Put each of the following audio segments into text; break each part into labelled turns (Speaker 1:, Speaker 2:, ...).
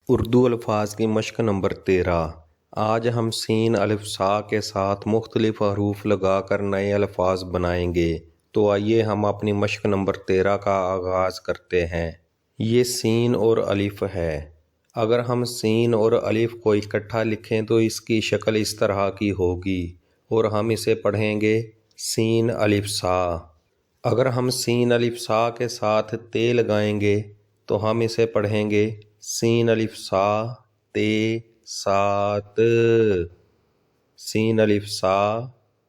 Speaker 1: اردو الفاظ کی مشق نمبر 13۔ آج ہم سین الف سا کے ساتھ مختلف حروف لگا کر نئے الفاظ بنائیں گے۔ تو آئیے ہم اپنی مشق نمبر 13 کا آغاز کرتے ہیں۔ یہ سین اور الف ہے۔ اگر ہم سین اور الف کو اکٹھا لکھیں تو اس کی شکل اس طرح کی ہوگی اور ہم اسے پڑھیں گے سین الف سا۔ اگر ہم سین الف سا کے ساتھ تے لگائیں گے تو ہم اسے پڑھیں گے سین الف سا تے سات، سین الف سا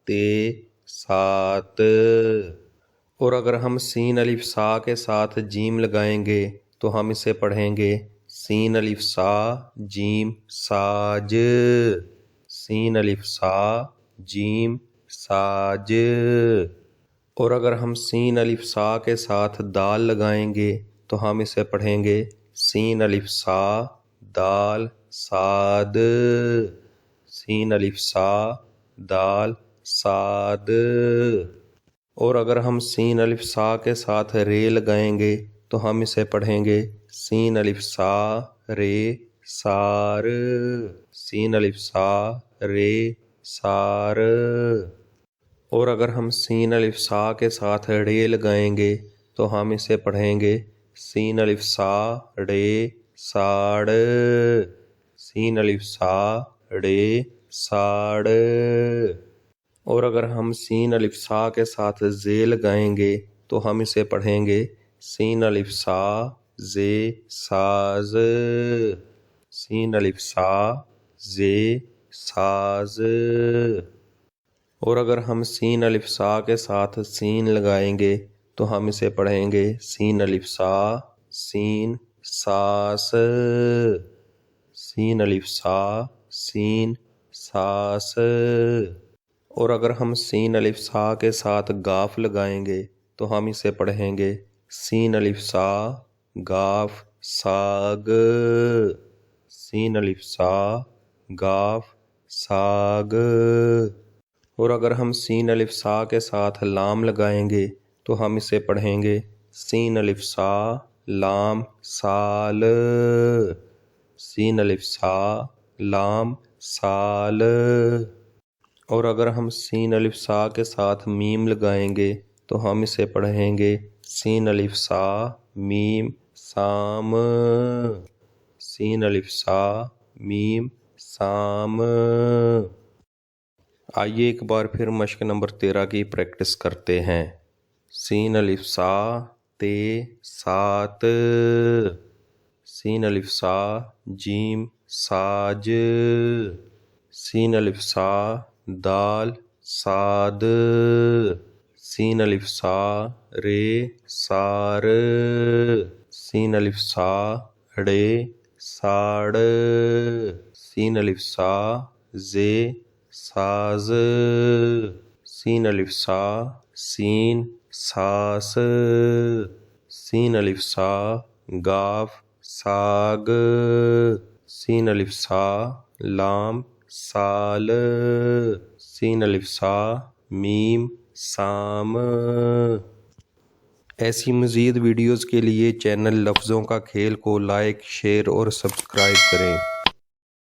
Speaker 1: تے سات۔ اور اگر ہم سین الف سا کے ساتھ جیم لگائیں گے تو ہم اسے پڑھیں گے سین الف سا جیم ساج، سین الف سا جیم ساج۔ اور اگر ہم سین الف سا کے ساتھ دال لگائیں گے تو ہم اسے پڑھیں گے سین الف سا دال ساد، سین الف سا دال ساد۔ اور اگر ہم سین الف سا کے ساتھ رے لگائیں گے تو ہم اسے پڑھیں گے سین الف سا رے سار، سین الف سا رے سار۔ اور اگر ہم سین الف سا کے ساتھ ڑے لگائیں گے تو ہم اسے پڑھیں گے سین الف سا ڑے ساڑ، سین الف سا ڑے ساڑ۔ اور اگر ہم سین الف سا کے ساتھ زے لگائیں گے تو ہم اسے پڑھیں گے سین الف سا زے ساز، سین الف سا زے ساز۔ اور اگر ہم سین الف سا کے ساتھ سین لگائیں گے تو ہم اسے پڑھیں گے سین الف سا سین ساس، سین الف سا سین ساس۔ اور اگر ہم سین الف سا کے ساتھ گاف لگائیں گے تو ہم اسے پڑھیں گے سین الف سا گاف ساگ، سین الف سا گاف ساگ۔ اور اگر ہم سین الف سا کے ساتھ لام لگائیں گے تو ہم اسے پڑھیں گے سین الف سا لام سال، سین الف سا لام سال۔ اور اگر ہم سین الف سا کے ساتھ میم لگائیں گے تو ہم اسے پڑھیں گے سین الف سا میم سام، سین الف سا میم سام۔ آئیے ایک بار پھر مشق نمبر 13 کی پریکٹس کرتے ہیں۔ سین الف سا تے سات، سین الف سا جیم ساج، سین الف سا دال ساد، سین الف سا رے سار، سین الف سا ڑے ساڑ، سین الف سا زے ساز، سین الف سا سین ساس، سین الف سا گاف ساگ، سین الف سا لام سال، سین الف سا میم سام۔ ایسی مزید ویڈیوز کے لیے چینل لفظوں کا کھیل کو لائک، شیئر اور سبسکرائب کریں۔